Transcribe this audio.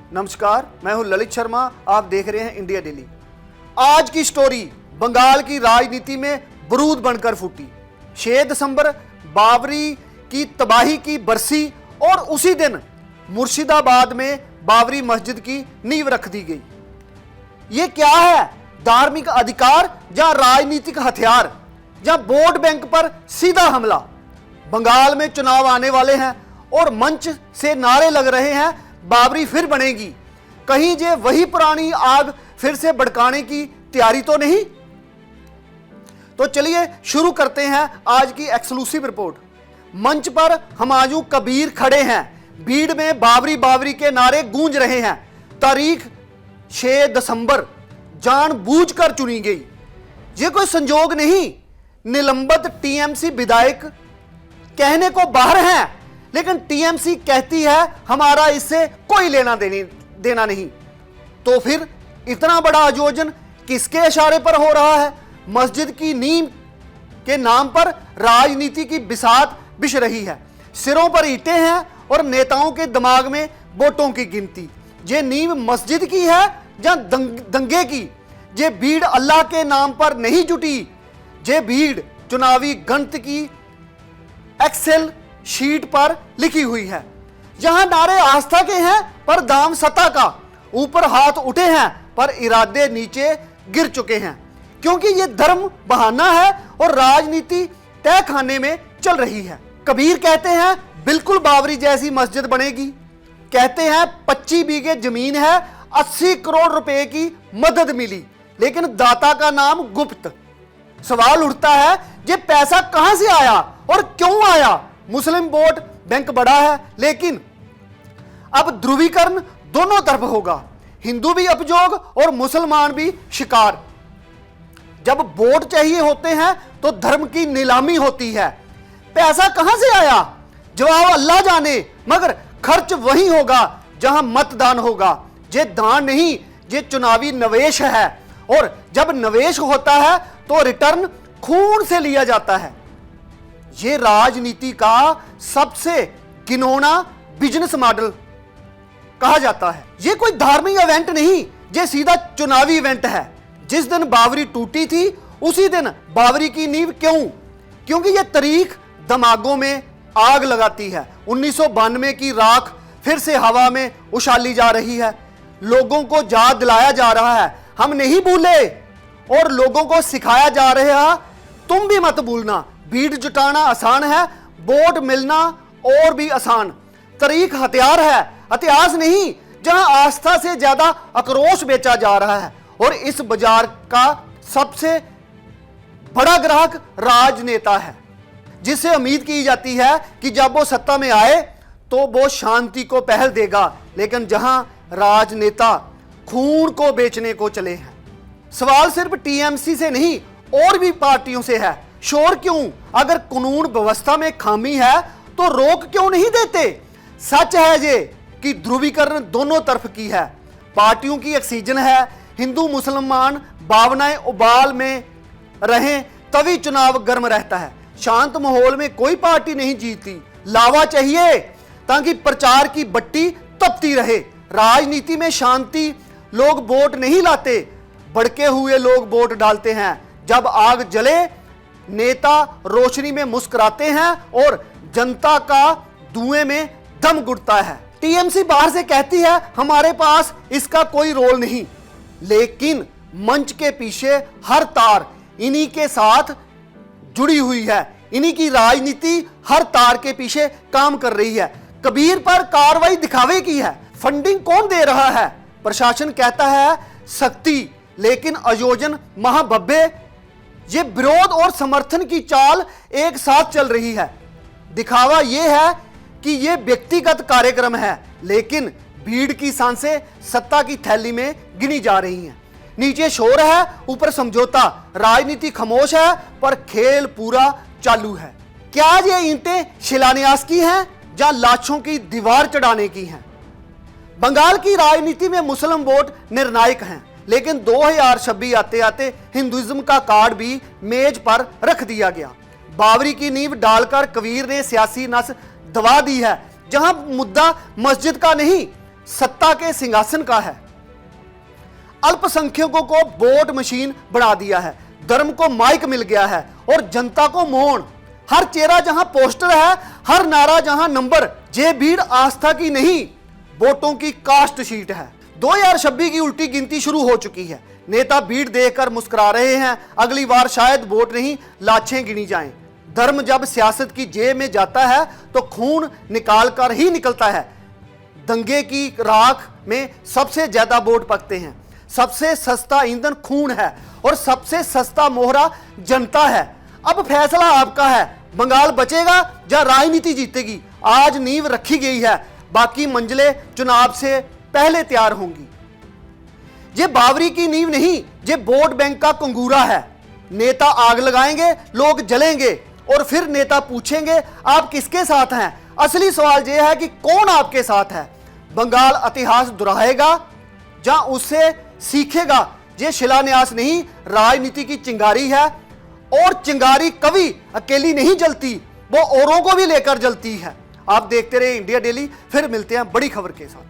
नमस्कार, मैं हूं ललित शर्मा। आप देख रहे हैं इंडिया डेली। आज की स्टोरी बंगाल की राजनीति में बारूद बनकर फूटी। 6 दिसंबर बाबरी की तबाही की बरसी और उसी दिन मुर्शिदाबाद में बाबरी मस्जिद की नींव रख दी गई। ये क्या है? धार्मिक अधिकार या राजनीतिक हथियार या वोट बैंक पर सीधा हमला। बंगाल में चुनाव आने वाले हैं और मंच से नारे लग रहे हैं, बाबरी फिर बनेगी। कहीं ये वही पुरानी आग फिर से भड़काने की तैयारी तो नहीं? तो चलिए शुरू करते हैं आज की एक्सक्लूसिव रिपोर्ट। मंच पर हुमायूं कबीर खड़े हैं। भीड़ में बाबरी बाबरी के नारे गूंज रहे हैं। तारीख 6 दिसंबर जानबूझकर चुनी गई। ये कोई संजोग नहीं। निलंबित टीएमसी विधायक कहने को बाहर हैं, लेकिन टीएमसी कहती है हमारा इससे कोई लेना देना नहीं। तो फिर इतना बड़ा आयोजन किसके इशारे पर हो रहा है? मस्जिद की नींव के नाम पर राजनीति की बिसात बिछ रही है। सिरों पर ईंटें हैं और नेताओं के दिमाग में वोटों की गिनती। ये नींव मस्जिद की है या दंगे की? ये भीड़ अल्लाह के नाम पर नहीं जुटी। ये भीड़ चुनावी गणित की एक्सेल शीट पर लिखी हुई है। यहां नारे आस्था के हैं पर दाम सत्ता का। ऊपर हाथ उठे हैं पर इरादे नीचे गिर चुके हैं, क्योंकि ये धर्म बहाना है और राजनीति तय खाने में चल रही है। कबीर कहते हैं बिल्कुल बाबरी जैसी मस्जिद बनेगी। कहते हैं 25 बीघे जमीन है, 80 करोड़ रुपए की मदद मिली, लेकिन दाता का नाम गुप्त। सवाल उठता है ये पैसा कहां से आया और क्यों आया? मुस्लिम वोट बैंक बड़ा है, लेकिन अब ध्रुवीकरण दोनों तरफ होगा। हिंदू भी अपजोग और मुसलमान भी शिकार। जब वोट चाहिए होते हैं तो धर्म की नीलामी होती है। पैसा कहां से आया? जवाब अल्लाह जाने, मगर खर्च वही होगा जहां मतदान होगा। ये दान नहीं, ये चुनावी निवेश है। और जब निवेश होता है तो रिटर्न खून से लिया जाता है। ये राजनीति का सबसे घिनौना बिजनेस मॉडल कहा जाता है। ये कोई धार्मिक इवेंट नहीं, ये सीधा चुनावी इवेंट है। जिस दिन बाबरी टूटी थी उसी दिन बाबरी की नींव क्यों? क्योंकि ये तारीख दिमागों में आग लगाती है। 1992 की राख फिर से हवा में उछाली जा रही है। लोगों को याद दिलाया जा रहा है हम नहीं भूले, और लोगों को सिखाया जा रहा है तुम भी मत भूलना। भीड़ जुटाना आसान है, वोट मिलना और भी आसान। तारीख हथियार है, इतिहास नहीं, जहां आस्था से ज्यादा आक्रोश बेचा जा रहा है। और इस बाजार का सबसे बड़ा ग्राहक राजनेता है, जिससे उम्मीद की जाती है कि जब वो सत्ता में आए तो वो शांति को पहल देगा। लेकिन जहां राजनेता खून को बेचने को चले हैं। सवाल सिर्फ टीएमसी से नहीं और भी पार्टियों से है। शोर क्यों? अगर कानून व्यवस्था में खामी है तो रोक क्यों नहीं देते? सच है ये कि ध्रुवीकरण दोनों तरफ की है। पार्टियों की ऑक्सीजन है। हिंदू मुसलमान भावनाएं उबाल में रहें तभी चुनाव गर्म रहता है। शांत माहौल में कोई पार्टी नहीं जीतती। लावा चाहिए ताकि प्रचार की बत्ती तपती रहे। राजनीति में शांति लोग वोट नहीं लाते, भड़के हुए लोग वोट डालते हैं। जब आग जले नेता रोशनी में मुस्कुराते हैं और जनता का धुएं में दम घुटता है। टीएमसी बाहर से कहती है हमारे पास इसका कोई रोल नहीं, लेकिन मंच के पीछे हर तार इन्हीं के साथ जुड़ी हुई है। इन्हीं की राजनीति हर तार के पीछे काम कर रही है। कबीर पर कार्रवाई दिखावे की है। फंडिंग कौन दे रहा है? प्रशासन कहता है सख्ती, लेकिन आयोजन महाभव्य। ये विरोध और समर्थन की चाल एक साथ चल रही है। दिखावा यह है कि यह व्यक्तिगत कार्यक्रम है, लेकिन भीड़ की सांसें सत्ता की थैली में गिनी जा रही हैं। नीचे शोर है, ऊपर समझौता। राजनीति खामोश है पर खेल पूरा चालू है। क्या ये ईंटें शिलान्यास की हैं या लाशों की दीवार चढ़ाने की हैं? बंगाल की राजनीति में मुस्लिम वोट निर्णायक हैं, लेकिन 2026 आते आते हिंदुइज्म का कार्ड भी मेज पर रख दिया गया। बाबरी की नींव डालकर कबीर ने सियासी नस दबा दी है। जहां मुद्दा मस्जिद का नहीं, सत्ता के सिंहासन का है। अल्पसंख्यकों को वोट मशीन बना दिया है, धर्म को माइक मिल गया है और जनता को मौन। हर चेहरा जहां पोस्टर है, हर नारा जहां नंबर। ये भीड़ आस्था की नहीं, वोटों की कास्ट शीट है। 2026 की उल्टी गिनती शुरू हो चुकी है। नेता भीड़ देखकर मुस्कुरा रहे हैं, अगली बार शायद वोट नहीं लाशें गिनी जाएं। धर्म जब सियासत की जेब में जाता है तो खून निकाल कर ही निकलता है। दंगे की राख में सबसे ज्यादा वोट पकते हैं। सबसे सस्ता ईंधन खून है और सबसे सस्ता मोहरा जनता है। अब फैसला आपका है, बंगाल बचेगा या राजनीति जीतेगी। आज नींव रखी गई है, बाकी मंजिलें चुनाव से पहले तैयार होंगी। ये बावरी की नींव नहीं, ये वोट बैंक का कंगूरा है। नेता आग लगाएंगे, लोग जलेंगे और फिर नेता पूछेंगे आप किसके साथ हैं। असली सवाल यह है कि कौन आपके साथ है। बंगाल इतिहास दोहराएगा या उससे सीखेगा। ये शिलान्यास नहीं, राजनीति की चिंगारी है और चिंगारी कभी अकेली नहीं जलती, वो औरों को भी लेकर जलती है। आप देखते रहे इंडिया डेली, फिर मिलते हैं बड़ी खबर के साथ।